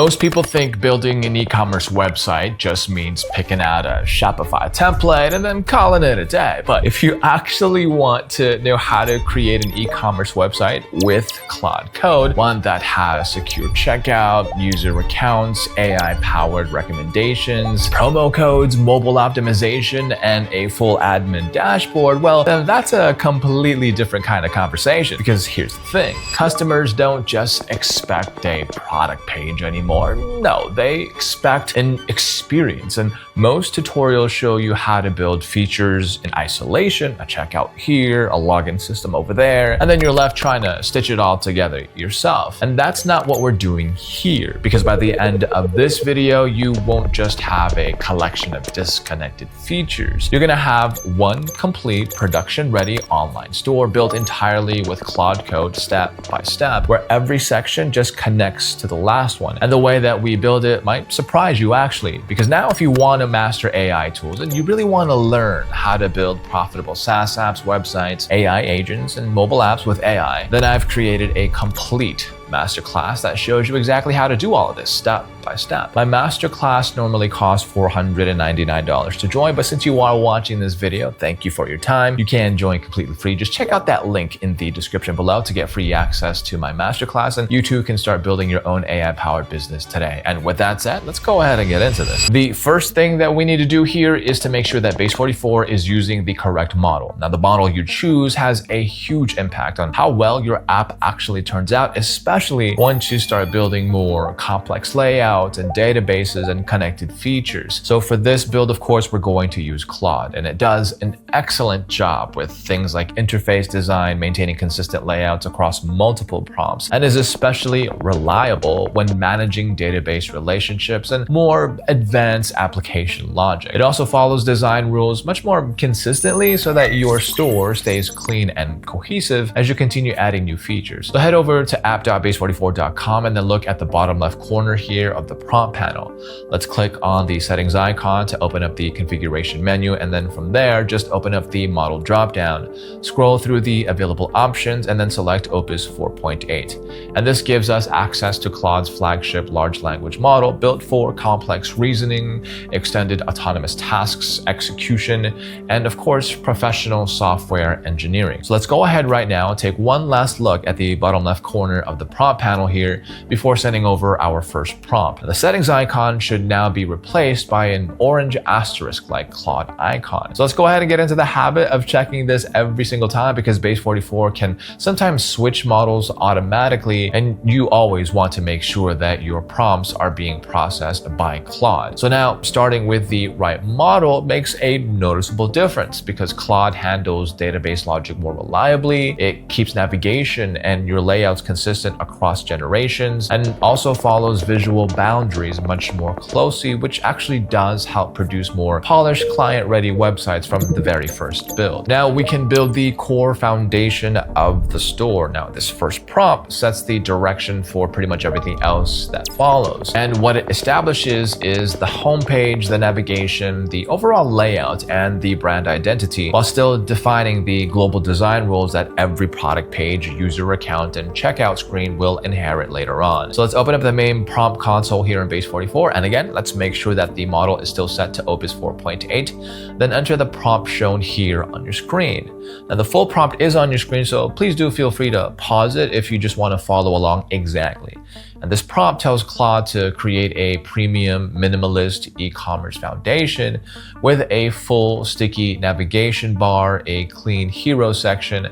Most people think building an e-commerce website just means picking out a Shopify template and then calling it a day. But if you actually want to know how to create an e-commerce website with Claude Code, one that has secure checkout, user accounts, AI-powered recommendations, promo codes, mobile optimization, and a full admin dashboard, well, then that's a completely different kind of conversation. Because here's the thing, customers don't just expect a product page anymore. No, they expect an experience, and most tutorials show you how to build features in isolation, a checkout here, a login system over there, and then you're left trying to stitch it all together yourself. And that's not what we're doing here, because by the end of this video, you won't just have a collection of disconnected features. You're gonna have one complete production-ready online store built entirely with Claude Code step by step, where every section just connects to the last one. And the way that we build it might surprise you actually, because now if you want to master AI tools and you really want to learn how to build profitable SaaS apps, websites, AI agents, and mobile apps with AI, then I've created a complete masterclass that shows you exactly how to do all of this step by step. My masterclass normally costs $499 to join, but since you are watching this video, thank you for your time. You can join completely free. Just check out that link in the description below to get free access to my masterclass, and you too can start building your own AI-powered business today. And with that said, let's go ahead and get into this. The first thing that we need to do here is to make sure that Base 44 is using the correct model. Now, the model you choose has a huge impact on how well your app actually turns out, especially once you start building more complex layouts and databases and connected features. So for this build, of course, we're going to use Claude, and it does an excellent job with things like interface design, maintaining consistent layouts across multiple prompts, and is especially reliable when managing database relationships and more advanced application logic. It also follows design rules much more consistently so that your store stays clean and cohesive as you continue adding new features. So head over to app.base44.com and then look at the bottom left corner here of the prompt panel. Let's click on the settings icon to open up the configuration menu, and then from there, just open up the model dropdown. Scroll through the available options and then select Opus 4.8. And this gives us access to Claude's flagship large language model built for complex reasoning, extended autonomous tasks, execution, and of course, professional software engineering. So let's go ahead right now and take one last look at the bottom left corner of the prompt panel here before sending over our first prompt. The settings icon should now be replaced by an orange asterisk like Claude icon. So let's go ahead and get into the habit of checking this every single time, because Base 44 can sometimes switch models automatically, and you always want to make sure that your prompts are being processed by Claude. So now, starting with the right model makes a noticeable difference because Claude handles database logic more reliably, it keeps navigation and your layouts consistent across generations, and also follows visual boundaries much more closely, which actually does help produce more polished client-ready websites from the very first build. Now we can build the core foundation of the store. Now this first prompt sets the direction for pretty much everything else that follows. And what it establishes is the homepage, the navigation, the overall layout, and the brand identity, while still defining the global design rules that every product page, user account, and checkout screen will inherit later on. So let's open up the main prompt console here in Base 44, and again, let's make sure that the model is still set to Opus 4.8. Then enter the prompt shown here on your screen. Now the full prompt is on your screen, so please do feel free to pause it if you just want to follow along exactly. And this prompt tells Claude to create a premium minimalist e-commerce foundation with a full sticky navigation bar, a clean hero section,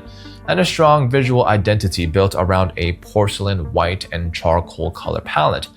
and a strong visual identity built around a porcelain white and charcoal color palette.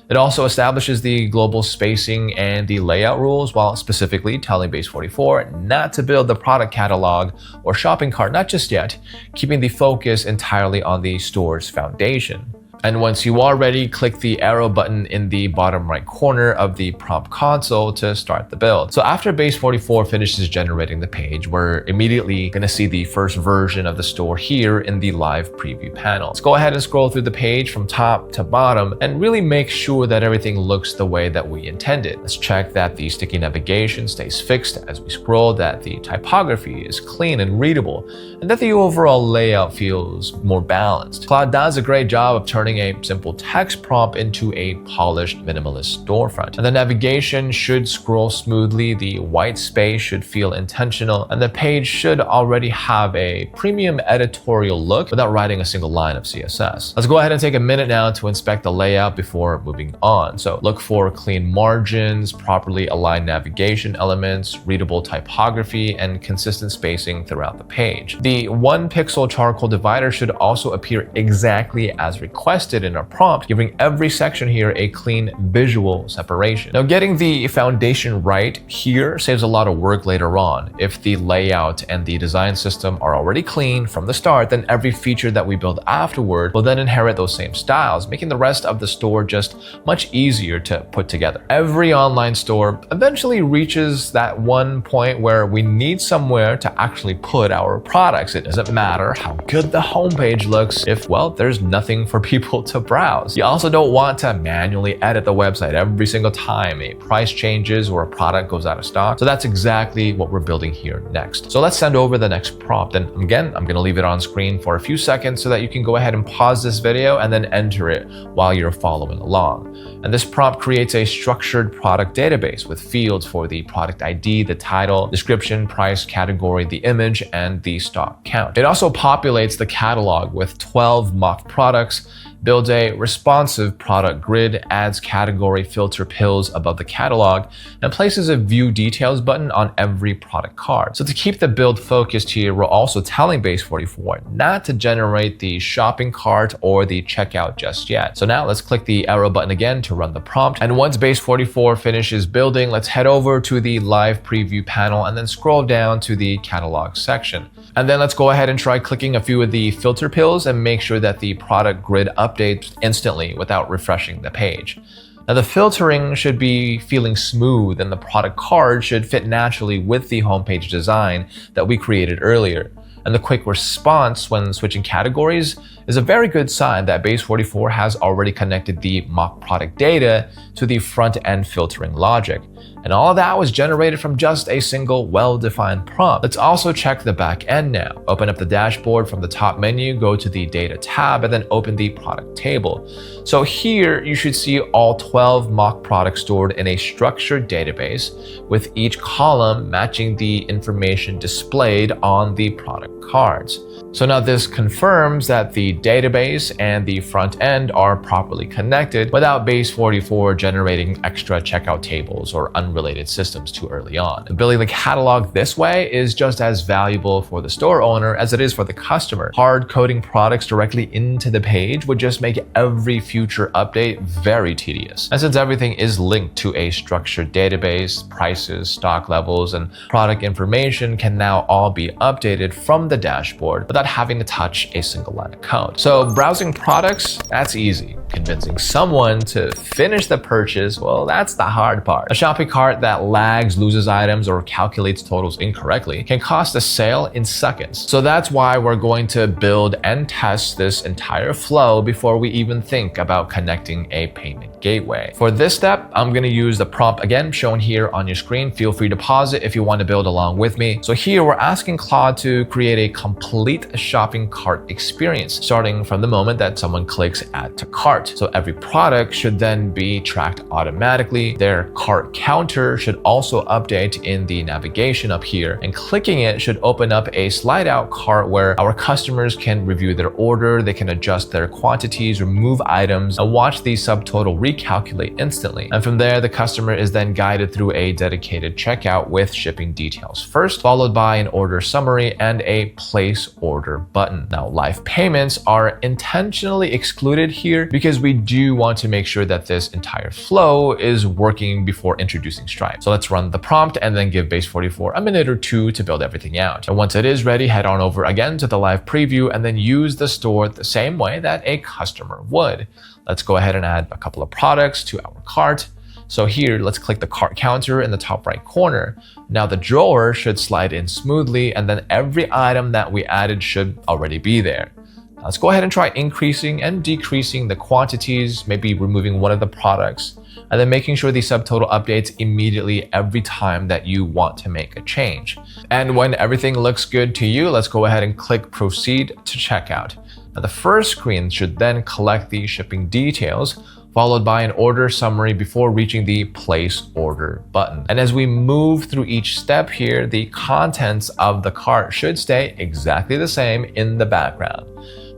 It also establishes the global spacing and the layout rules, while specifically telling Base 44 not to build the product catalog or shopping cart, not just yet, keeping the focus entirely on the store's foundation. And once you are ready, click the arrow button in the bottom right corner of the prompt console to start the build. So after Base 44 finishes generating the page, we're immediately going to see the first version of the store here in the live preview panel. Let's go ahead and scroll through the page from top to bottom and really make sure that everything looks the way that we intended. Let's check that the sticky navigation stays fixed as we scroll, that the typography is clean and readable, and that the overall layout feels more balanced. Claude does a great job of turning turning a simple text prompt into a polished minimalist storefront. And the navigation should scroll smoothly, the white space should feel intentional, and the page should already have a premium editorial look without writing a single line of CSS. Let's go ahead and take a minute now to inspect the layout before moving on. So look for clean margins, properly aligned navigation elements, readable typography, and consistent spacing throughout the page. The 1-pixel charcoal divider should also appear exactly as requested in our prompt, giving every section here a clean visual separation. Now, getting the foundation right here saves a lot of work later on. If the layout and the design system are already clean from the start, then every feature that we build afterward will then inherit those same styles, making the rest of the store just much easier to put together. Every online store eventually reaches that one point where we need somewhere to actually put our products. It doesn't matter how good the homepage looks if, well, there's nothing for people to browse. You also don't want to manually edit the website every single time a price changes or a product goes out of stock. So that's exactly what we're building here next. So let's send over the next prompt. And again, I'm going to leave it on screen for a few seconds so that you can go ahead and pause this video and then enter it while you're following along. And this prompt creates a structured product database with fields for the product ID, the title, description, price, category, the image, and the stock count. It also populates the catalog with 12 mock products, builds a responsive product grid, adds category filter pills above the catalog, and places a view details button on every product card. So to keep the build focused here, we're also telling Base44 not to generate the shopping cart or the checkout just yet. So now let's click the arrow button again to run the prompt. And once Base44 finishes building, let's head over to the live preview panel and then scroll down to the catalog section. And then let's go ahead and try clicking a few of the filter pills and make sure that the product grid updates instantly without refreshing the page. Now the filtering should be feeling smooth and the product card should fit naturally with the homepage design that we created earlier. And the quick response when switching categories is a very good sign that Base44 has already connected the mock product data to the front-end filtering logic. And all of that was generated from just a single well-defined prompt. Let's also check the back end now. Open up the dashboard from the top menu, go to the data tab, and then open the product table. So here you should see all 12 mock products stored in a structured database with each column matching the information displayed on the product cards. So now this confirms that the database and the front end are properly connected without Base44 generating extra checkout tables or unrelated systems too early on. Building the catalog this way is just as valuable for the store owner as it is for the customer. Hard coding products directly into the page would just make every future update very tedious. And since everything is linked to a structured database, prices, stock levels, and product information can now all be updated from the dashboard without having to touch a single line of code. So browsing products, that's easy. Convincing someone to finish the purchase, well, that's the hard part. A shopping cart that lags, loses items, or calculates totals incorrectly can cost a sale in seconds. So that's why we're going to build and test this entire flow before we even think about connecting a payment gateway. For this step, I'm going to use the prompt again shown here on your screen. Feel free to pause it if you want to build along with me. So here we're asking Claude to create a complete shopping cart experience, starting from the moment that someone clicks add to cart. So every product should then be tracked automatically. Their cart counter should also update in the navigation up here, and clicking it should open up a slide out cart where our customers can review their order, they can adjust their quantities, remove items, and watch the subtotal recalculate instantly. And from there, the customer is then guided through a dedicated checkout with shipping details first, followed by an order summary and a place order button. Now, live payments are intentionally excluded here because we do want to make sure that this entire flow is working before introducing Stripe. So let's run the prompt and then give Base44 a minute or two to build everything out. And once it is ready, head on over again to the live preview and then use the store the same way that a customer would. Let's go ahead and add a couple of products to our cart. So here, let's click the cart counter in the top right corner. Now the drawer should slide in smoothly, and then every item that we added should already be there. Now let's go ahead and try increasing and decreasing the quantities, maybe removing one of the products, and then making sure the subtotal updates immediately every time that you want to make a change. And when everything looks good to you, let's go ahead and click proceed to checkout. Now, the first screen should then collect the shipping details, followed by an order summary before reaching the Place Order button. And as we move through each step here, the contents of the cart should stay exactly the same in the background.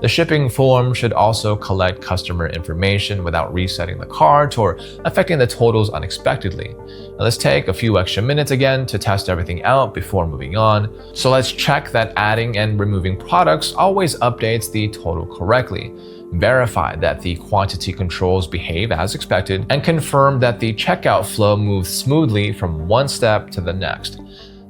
The shipping form should also collect customer information without resetting the cart or affecting the totals unexpectedly. Now let's take a few extra minutes again to test everything out before moving on. So let's check that adding and removing products always updates the total correctly, verify that the quantity controls behave as expected, and confirm that the checkout flow moves smoothly from one step to the next.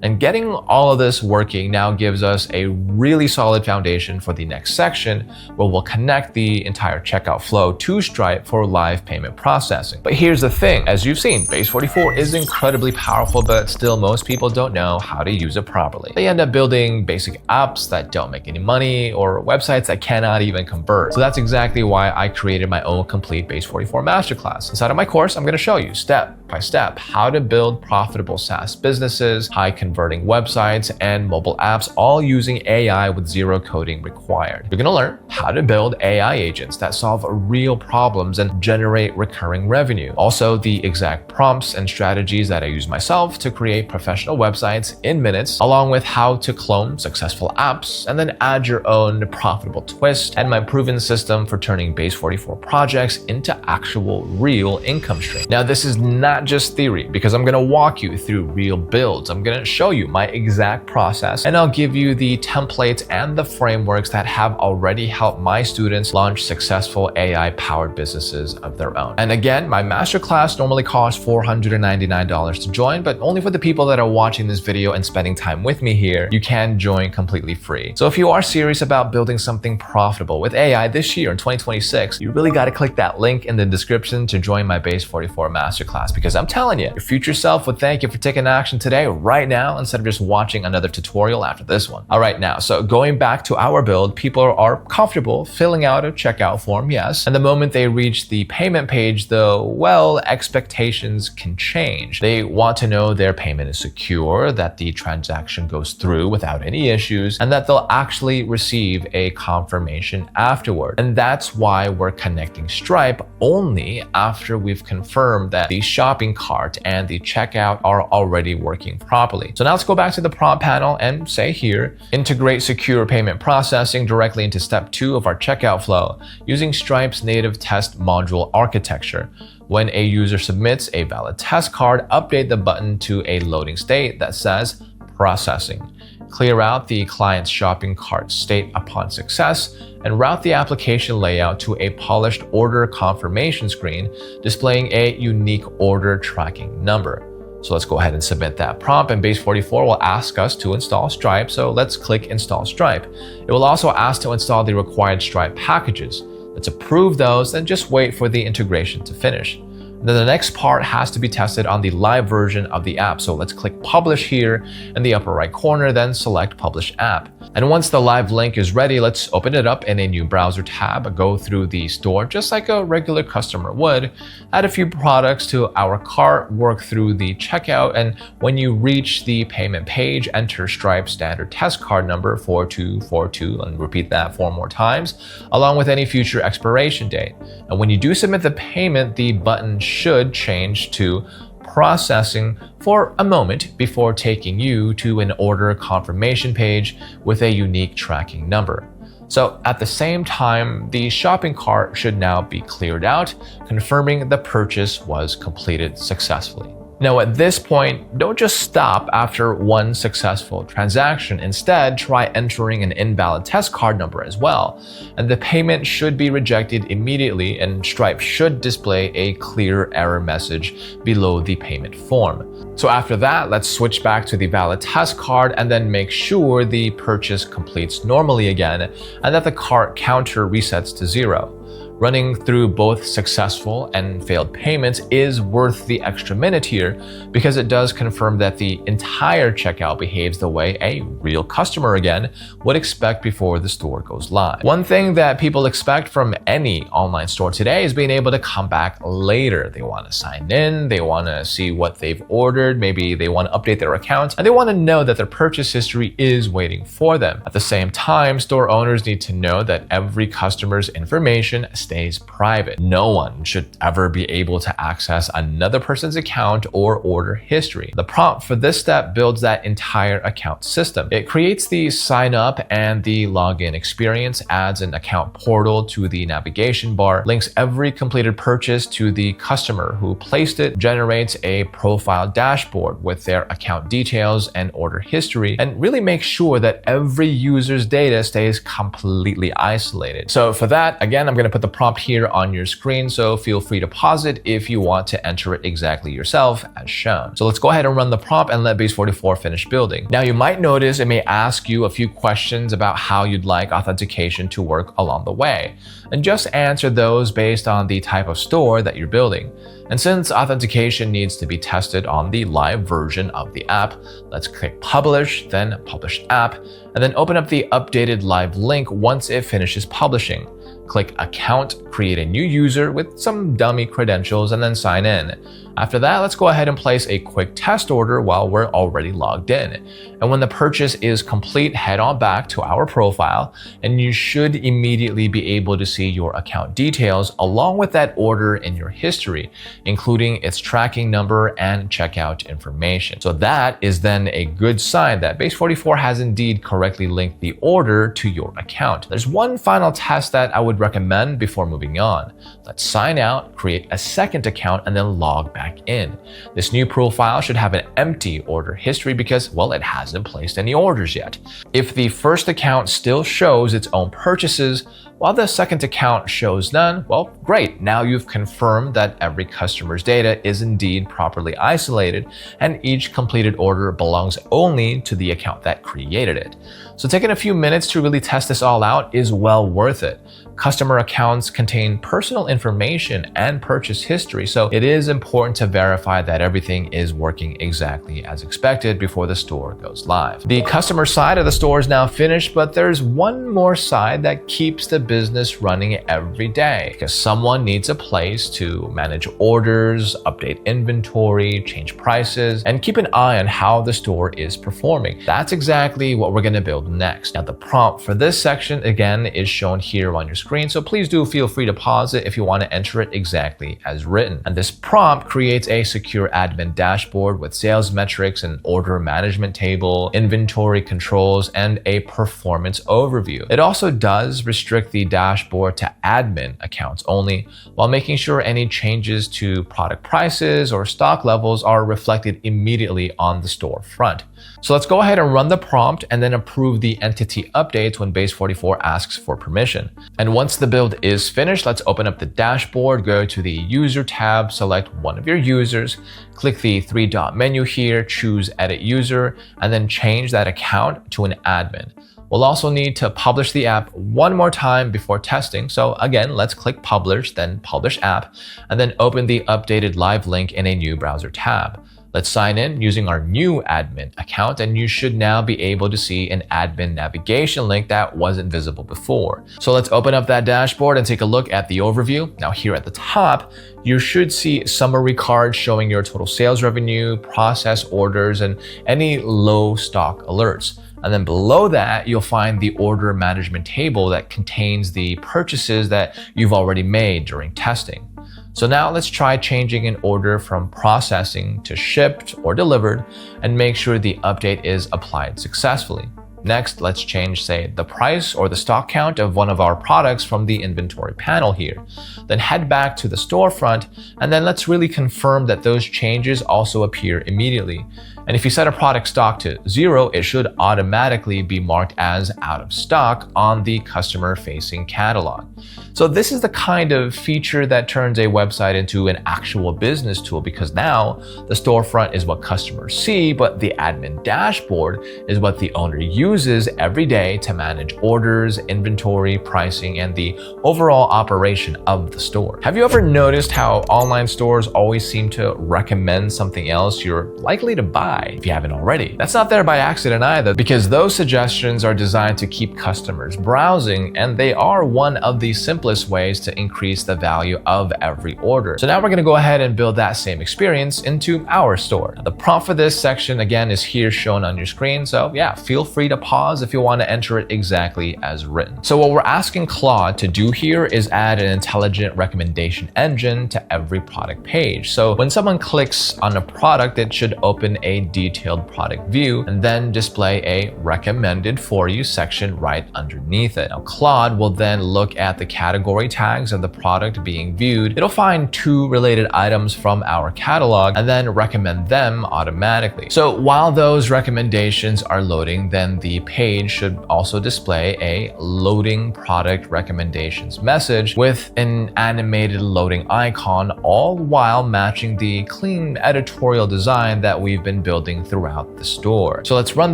And getting all of this working now gives us a really solid foundation for the next section, where we'll connect the entire checkout flow to Stripe for live payment processing. But here's the thing, as you've seen, Base 44 is incredibly powerful, but still most people don't know how to use it properly. They end up building basic apps that don't make any money or websites that cannot even convert. So that's exactly why I created my own complete Base 44 Masterclass. Inside of my course, I'm going to show you step by step how to build profitable SaaS businesses, high converting websites, and mobile apps, all using AI with zero coding required. You're going to learn how to build AI agents that solve real problems and generate recurring revenue. Also, the exact prompts and strategies that I use myself to create professional websites in minutes, along with how to clone successful apps and then add your own profitable twist, and my proven system for turning Base 44 projects into actual real income stream. Now, this is not just theory, because I'm going to walk you through real builds. I'm going to show you my exact process, and I'll give you the templates and the frameworks that have already helped my students launch successful AI-powered businesses of their own. And again, my masterclass normally costs $499 to join, but only for the people that are watching this video and spending time with me here, you can join completely free. So if you are serious about building something profitable with AI this year in 2026, you really got to click that link in the description to join my Base 44 Masterclass, because I'm telling you, your future self would thank you for taking action today, right now, instead of just watching another tutorial after this one. All right, now, so going back to our build, people are comfortable filling out a checkout form, yes. And the moment they reach the payment page, though, well, expectations can change. They want to know their payment is secure, that the transaction goes through without any issues, and that they'll actually receive a confirmation afterward. And that's why we're connecting Stripe only after we've confirmed that the shopping cart and the checkout are already working properly. So now let's go back to the prompt panel and say here, integrate secure payment processing directly into step 2 of our checkout flow using Stripe's native test module architecture. When a user submits a valid test card, update the button to a loading state that says processing. Clear out the client's shopping cart state upon success, and route the application layout to a polished order confirmation screen displaying a unique order tracking number. So let's go ahead and submit that prompt, and Base 44 will ask us to install Stripe. So let's click Install Stripe. It will also ask to install the required Stripe packages. Let's approve those and just wait for the integration to finish. Then the next part has to be tested on the live version of the app. So let's click Publish here in the upper right corner, then select Publish App. And once the live link is ready, let's open it up in a new browser tab, go through the store just like a regular customer would, add a few products to our cart, work through the checkout, and when you reach the payment page, enter Stripe's standard test card number 4242 and repeat that 4 more times, along with any future expiration date. And when you do submit the payment, the button should change to processing for a moment before taking you to an order confirmation page with a unique tracking number. So at the same time, the shopping cart should now be cleared out, confirming the purchase was completed successfully. Now at this point, don't just stop after one successful transaction. Instead, try entering an invalid test card number as well. And the payment should be rejected immediately, and Stripe should display a clear error message below the payment form. So after that, let's switch back to the valid test card and then make sure the purchase completes normally again and that the cart counter resets to 0. Running through both successful and failed payments is worth the extra minute here because it does confirm that the entire checkout behaves the way a real customer again would expect before the store goes live. One thing that people expect from any online store today is being able to come back later. They want to sign in, they want to see what they've ordered, maybe they want to update their account, and they want to know that their purchase history is waiting for them. At the same time, store owners need to know that every customer's information stays private. No one should ever be able to access another person's account or order history. The prompt for this step builds that entire account system. It creates the sign up and the login experience, adds an account portal to the navigation bar, links every completed purchase to the customer who placed it, generates a profile dashboard with their account details and order history, and really makes sure that every user's data stays completely isolated. So for that, again, I'm going to put the prompt here on your screen, so feel free to pause it if you want to enter it exactly yourself as shown. So let's go ahead and run the prompt and let Base44 finish building. Now you might notice it may ask you a few questions about how you'd like authentication to work along the way, and just answer those based on the type of store that you're building. And since authentication needs to be tested on the live version of the app, let's click Publish, then Publish App, and then open up the updated live link once it finishes publishing. Click Account, create a new user with some dummy credentials, and then sign in. After that, let's go ahead and place a quick test order while we're already logged in. And when the purchase is complete, head on back to our profile, and you should immediately be able to see your account details along with that order in your history, including its tracking number and checkout information. So that is then a good sign that Base44 has indeed correctly linked the order to your account. There's one final test that I would recommend before moving on. Let's sign out, create a second account, and then log back in. This new profile should have an empty order history because, well, it hasn't placed any orders yet. If the first account still shows its own purchases, while the second account shows none, well, great. Now you've confirmed that every customer's data is indeed properly isolated and each completed order belongs only to the account that created it. So taking a few minutes to really test this all out is well worth it. Customer accounts contain personal information and purchase history, so it is important to verify that everything is working exactly as expected before the store goes live. The customer side of the store is now finished, but there's one more side that keeps the business running every day because someone needs a place to manage orders, update inventory, change prices, and keep an eye on how the store is performing. That's exactly what we're going to build next. Now, the prompt for this section again is shown here on your screen, so please do feel free to pause it if you want to enter it exactly as written. And this prompt creates a secure admin dashboard with sales metrics, an order management table, inventory controls, and a performance overview. It also does restrict the dashboard to admin accounts only, while making sure any changes to product prices or stock levels are reflected immediately on the store front. So let's go ahead and run the prompt and then approve the entity updates when Base44 asks for permission. And once the build is finished, let's open up the dashboard, go to the User tab, select one of your users, click the three-dot menu here, choose Edit User, and then change that account to an admin. We'll also need to publish the app one more time before testing. So again, let's click Publish, then Publish App, and then open the updated live link in a new browser tab. Let's sign in using our new admin account, and you should now be able to see an admin navigation link that wasn't visible before. So let's open up that dashboard and take a look at the overview. Now here at the top, you should see summary cards showing your total sales revenue, process orders, and any low stock alerts. And then below that, you'll find the order management table that contains the purchases that you've already made during testing. So now let's try changing an order from processing to shipped or delivered and make sure the update is applied successfully. Next, let's change, say, the price or the stock count of one of our products from the inventory panel here. Then head back to the storefront, and then let's really confirm that those changes also appear immediately. And if you set a product stock to 0, it should automatically be marked as out of stock on the customer-facing catalog. So this is the kind of feature that turns a website into an actual business tool, because now the storefront is what customers see, but the admin dashboard is what the owner uses every day to manage orders, inventory, pricing, and the overall operation of the store. Have you ever noticed how online stores always seem to recommend something else you're likely to buy if you haven't already? That's not there by accident either, because those suggestions are designed to keep customers browsing, and they are one of the simplest ways to increase the value of every order. So now we're going to go ahead and build that same experience into our store. Now, the prompt for this section again is here shown on your screen, so yeah, feel free to pause if you want to enter it exactly as written. So what we're asking Claude to do here is add an intelligent recommendation engine to every product page. So when someone clicks on a product, it should open a detailed product view and then display a recommended for you section right underneath it. Now Claude will then look at the category tags of the product being viewed. It'll find 2 related items from our catalog and then recommend them automatically. So while those recommendations are loading, then the page should also display a loading product recommendations message with an animated loading icon, all while matching the clean editorial design that we've been building throughout the store. So let's run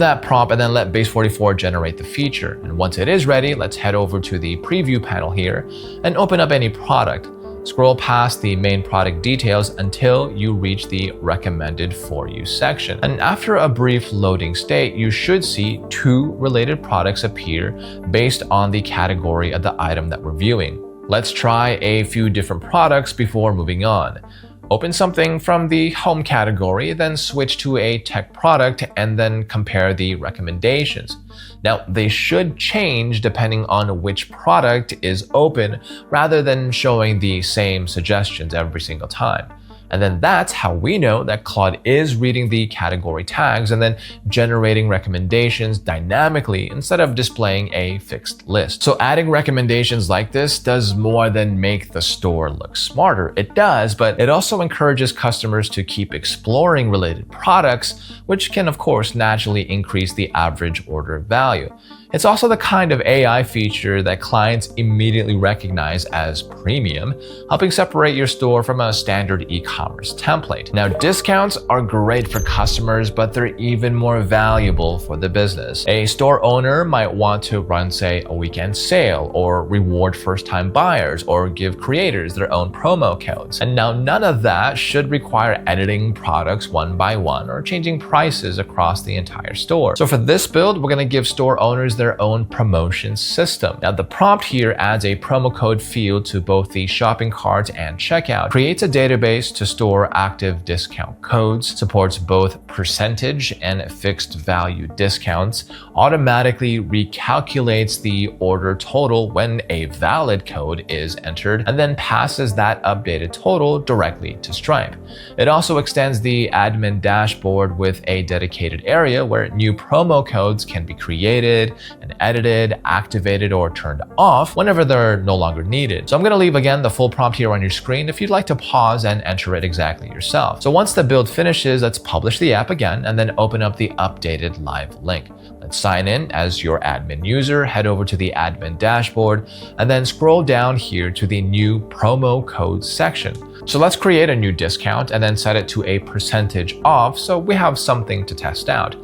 that prompt and then let Base44 generate the feature. And once it is ready, let's head over to the preview panel here and open up any product. Scroll past the main product details until you reach the recommended for you section. And after a brief loading state, you should see 2 related products appear based on the category of the item that we're viewing. Let's try a few different products before moving on. Open something from the home category, then switch to a tech product and then compare the recommendations. Now, they should change depending on which product is open rather than showing the same suggestions every single time. And then that's how we know that Claude is reading the category tags and then generating recommendations dynamically instead of displaying a fixed list. So adding recommendations like this does more than make the store look smarter. It does, but it also encourages customers to keep exploring related products, which can of course naturally increase the average order value. It's also the kind of AI feature that clients immediately recognize as premium, helping separate your store from a standard e-commerce template. Now, discounts are great for customers, but they're even more valuable for the business. A store owner might want to run, say, a weekend sale, or reward first-time buyers, or give creators their own promo codes. And now none of that should require editing products one by one or changing prices across the entire store. So for this build, we're going to give store owners their own promotion system. Now the prompt here adds a promo code field to both the shopping cart and checkout, creates a database to store active discount codes, supports both percentage and fixed value discounts, automatically recalculates the order total when a valid code is entered, and then passes that updated total directly to Stripe. It also extends the admin dashboard with a dedicated area where new promo codes can be created and edited, activated, or turned off whenever they're no longer needed. So I'm going to leave again the full prompt here on your screen if you'd like to pause and enter it exactly yourself. So once the build finishes, let's publish the app again and then open up the updated live link. Let's sign in as your admin user, head over to the admin dashboard, and then scroll down here to the new promo code section. So let's create a new discount and then set it to a percentage off so we have something to test out.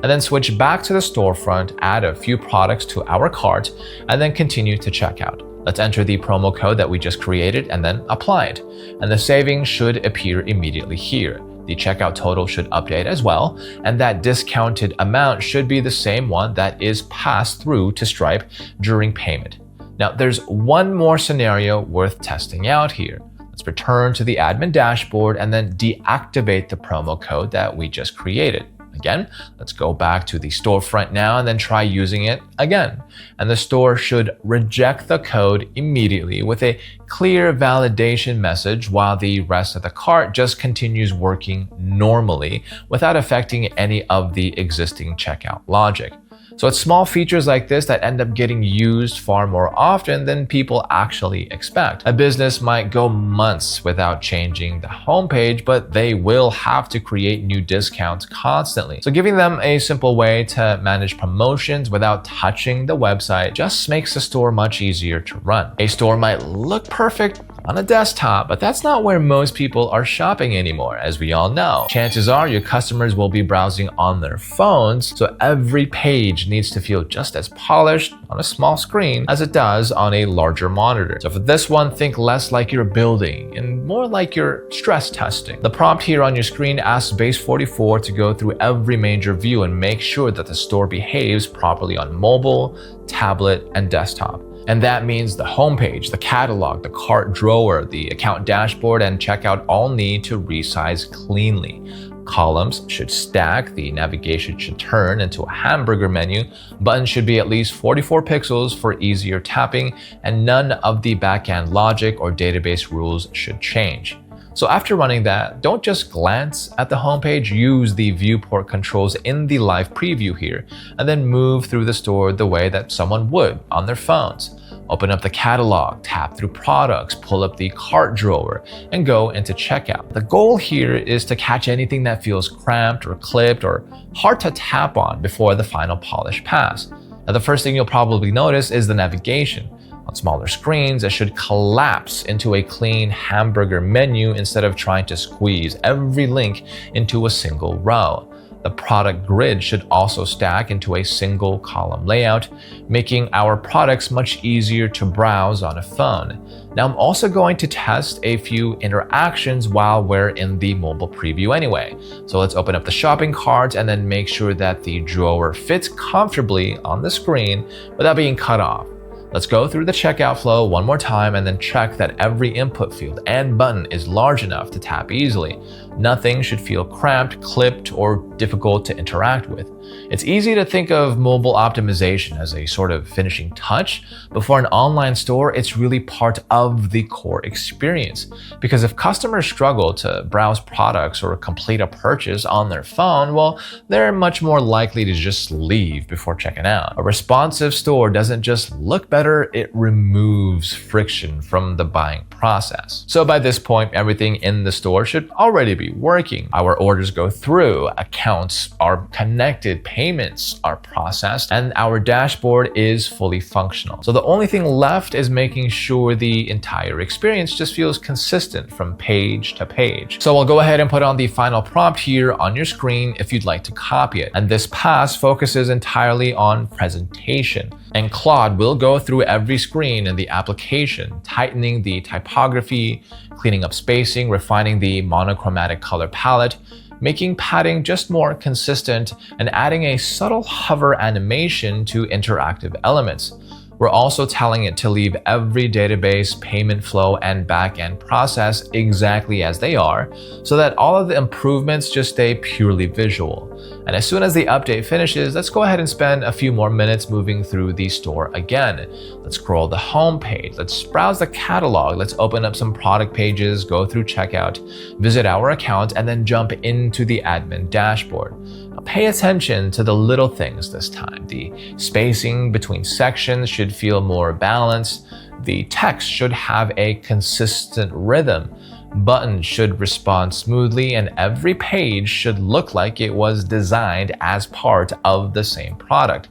And then switch back to the storefront, add a few products to our cart, and then continue to checkout. Let's enter the promo code that we just created and then apply it. And the savings should appear immediately here. The checkout total should update as well, and that discounted amount should be the same one that is passed through to Stripe during payment. Now, there's one more scenario worth testing out here. Let's return to the admin dashboard and then deactivate the promo code that we just created. Again, let's go back to the storefront now and then try using it again. And the store should reject the code immediately with a clear validation message while the rest of the cart just continues working normally without affecting any of the existing checkout logic. So it's small features like this that end up getting used far more often than people actually expect. A business might go months without changing the homepage, but they will have to create new discounts constantly. So giving them a simple way to manage promotions without touching the website just makes the store much easier to run. A store might look perfect on a desktop, but that's not where most people are shopping anymore, as we all know. Chances are your customers will be browsing on their phones, so every page needs to feel just as polished on a small screen as it does on a larger monitor. So for this one, think less like you're building and more like you're stress testing. The prompt here on your screen asks Base 44 to go through every major view and make sure that the store behaves properly on mobile, tablet, and desktop. And that means the homepage, the catalog, the cart drawer, the account dashboard, and checkout all need to resize cleanly. Columns should stack, the navigation should turn into a hamburger menu, buttons should be at least 44 pixels for easier tapping, and none of the backend logic or database rules should change. So after running that, don't just glance at the homepage, use the viewport controls in the live preview here, and then move through the store the way that someone would on their phones. Open up the catalog, tap through products, pull up the cart drawer, and go into checkout. The goal here is to catch anything that feels cramped or clipped or hard to tap on before the final polish pass. Now, the first thing you'll probably notice is the navigation. On smaller screens, it should collapse into a clean hamburger menu instead of trying to squeeze every link into a single row. The product grid should also stack into a single column layout, making our products much easier to browse on a phone. Now, I'm also going to test a few interactions while we're in the mobile preview anyway. So let's open up the shopping cart and then make sure that the drawer fits comfortably on the screen without being cut off. Let's go through the checkout flow one more time and then check that every input field and button is large enough to tap easily. Nothing should feel cramped, clipped, or difficult to interact with. It's easy to think of mobile optimization as a sort of finishing touch, but for an online store, it's really part of the core experience. Because if customers struggle to browse products or complete a purchase on their phone, well, they're much more likely to just leave before checking out. A responsive store doesn't just look better, it removes friction from the buying process. So by this point, everything in the store should already be working. Our orders go through, accounts are connected, payments are processed, and our dashboard is fully functional. So the only thing left is making sure the entire experience just feels consistent from page to page. So I'll go ahead and put on the final prompt here on your screen if you'd like to copy it. And this pass focuses entirely on presentation. And Claude will go through every screen in the application, tightening the typography, cleaning up spacing, refining the monochromatic color palette, making padding just more consistent, and adding a subtle hover animation to interactive elements. We're also telling it to leave every database, payment flow, and backend process exactly as they are, so that all of the improvements just stay purely visual. And as soon as the update finishes, let's go ahead and spend a few more minutes moving through the store again. Let's scroll the home page, let's browse the catalog, let's open up some product pages, go through checkout, visit our account, and then jump into the admin dashboard. Now, pay attention to the little things this time. The spacing between sections should feel more balanced. The text should have a consistent rhythm. Buttons should respond smoothly, and every page should look like it was designed as part of the same product.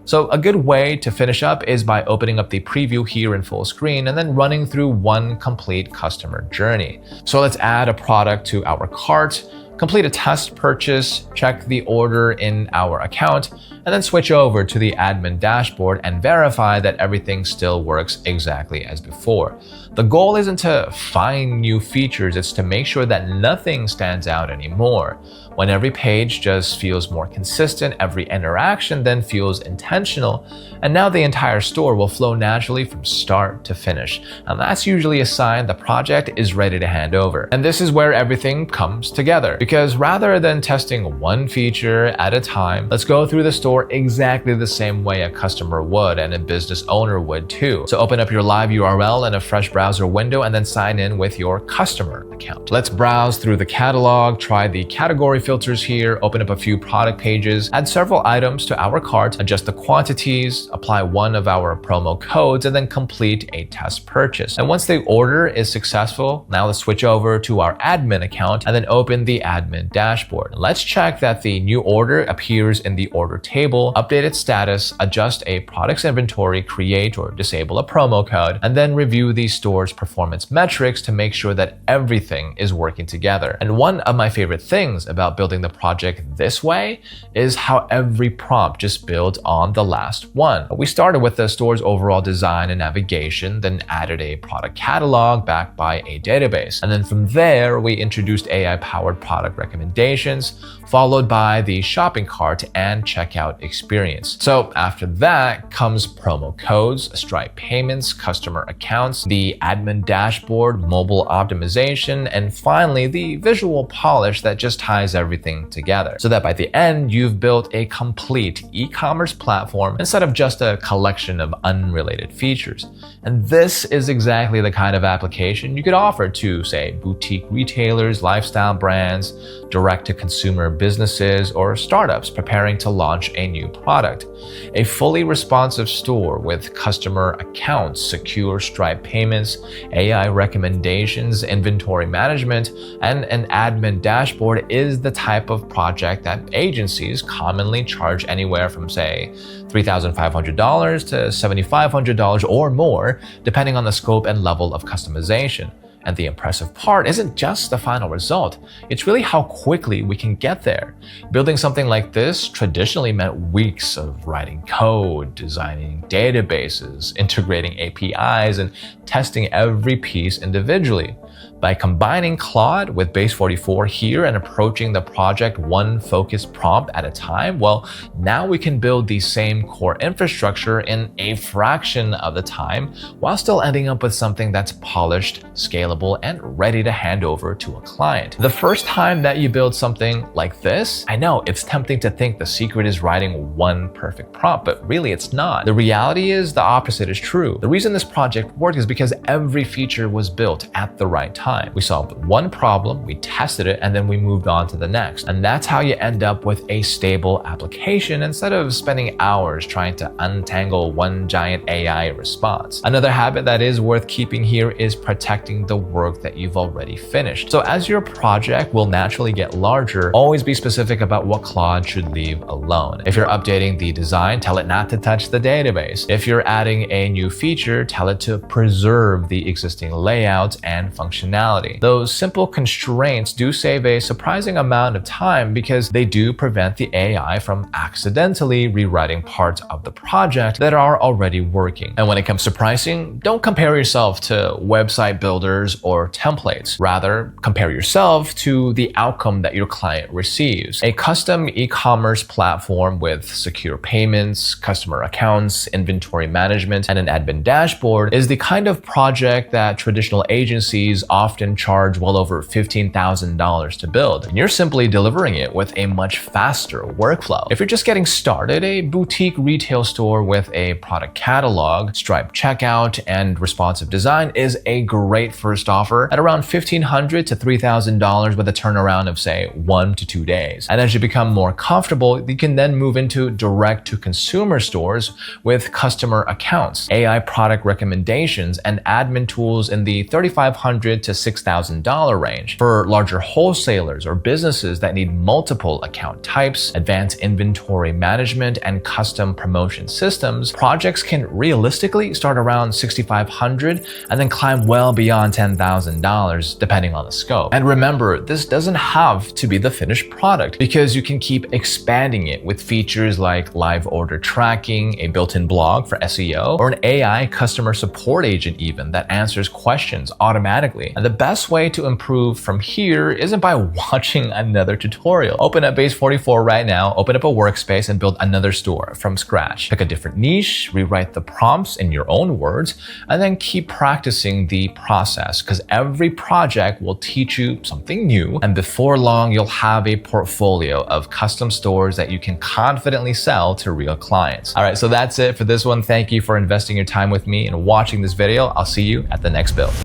So a good way to finish up is by opening up the preview here in full screen and then running through one complete customer journey. So let's add a product to our cart, complete a test purchase, check the order in our account, and then switch over to the admin dashboard and verify that everything still works exactly as before. The goal isn't to find new features, it's to make sure that nothing stands out anymore. When every page just feels more consistent, every interaction then feels intentional, and now the entire store will flow naturally from start to finish. And that's usually a sign the project is ready to hand over. And this is where everything comes together. Because rather than testing one feature at a time, let's go through the store exactly the same way a customer would and a business owner would too. So open up your live URL in a fresh browser window and then sign in with your customer account. Let's browse through the catalog, try the category filters here, open up a few product pages, add several items to our cart, adjust the quantities, apply one of our promo codes, and then complete a test purchase. And once the order is successful, now let's switch over to our admin account and then open the admin dashboard. Let's check that the new order appears in the order table, update its status, adjust a product's inventory, create or disable a promo code, and then review the store's performance metrics to make sure that everything is working together. And one of my favorite things about building the project this way is how every prompt just builds on the last one. We started with the store's overall design and navigation, then added a product catalog backed by a database. And then from there, we introduced AI-powered product recommendations, followed by the shopping cart and checkout experience. So after that comes promo codes, Stripe payments, customer accounts, the admin dashboard, mobile optimization, and finally the visual polish that just ties everything together. So that by the end, you've built a complete e-commerce platform instead of just a collection of unrelated features. And this is exactly the kind of application you could offer to, say, boutique retailers, lifestyle brands, direct-to-consumer businesses, or startups preparing to launch a new product. A fully responsive store with customer accounts, secure Stripe payments, AI recommendations, inventory management, and an admin dashboard is the type of project that agencies commonly charge anywhere from, say, $3,500 to $7,500 or more, depending on the scope and level of customization. And the impressive part isn't just the final result, it's really how quickly we can get there. Building something like this traditionally meant weeks of writing code, designing databases, integrating APIs, and testing every piece individually. By combining Claude with Base 44 here and approaching the project one focused prompt at a time, well, now we can build the same core infrastructure in a fraction of the time while still ending up with something that's polished, scalable, and ready to hand over to a client. The first time that you build something like this, I know it's tempting to think the secret is writing one perfect prompt, but really it's not. The reality is the opposite is true. The reason this project worked is because every feature was built at the right time. We solved one problem, we tested it, and then we moved on to the next. And that's how you end up with a stable application instead of spending hours trying to untangle one giant AI response. Another habit that is worth keeping here is protecting the work that you've already finished. So as your project will naturally get larger, always be specific about what Claude should leave alone. If you're updating the design, tell it not to touch the database. If you're adding a new feature, tell it to preserve the existing layouts and functionality. Those simple constraints do save a surprising amount of time because they do prevent the AI from accidentally rewriting parts of the project that are already working. And when it comes to pricing, don't compare yourself to website builders or templates. Rather, compare yourself to the outcome that your client receives. A custom e-commerce platform with secure payments, customer accounts, inventory management, and an admin dashboard is the kind of project that traditional agencies often charge well over $15,000 to build. And you're simply delivering it with a much faster workflow. If you're just getting started, a boutique retail store with a product catalog, Stripe checkout, and responsive design is a great first offer at around $1,500 to $3,000 with a turnaround of, say, 1 to 2 days. And as you become more comfortable, you can then move into direct-to-consumer stores with customer accounts, AI product recommendations, and admin tools in the $3,500 to $6,000 range. For larger wholesalers or businesses that need multiple account types, advanced inventory management, and custom promotion systems, projects can realistically start around $6,500 and then climb well beyond $10,000 depending on the scope. And remember, this doesn't have to be the finished product because you can keep expanding it with features like live order tracking, a built-in blog for SEO, or an AI customer support agent even that answers questions automatically. And the best way to improve from here isn't by watching another tutorial. Open up Base 44 right now, open up a workspace and build another store from scratch. Pick a different niche, rewrite the prompts in your own words, and then keep practicing the process, because every project will teach you something new, and before long you'll have a portfolio of custom stores that you can confidently sell to real clients. All right, so that's it for this one. Thank you for investing your time with me and watching this video. I'll see you at the next build.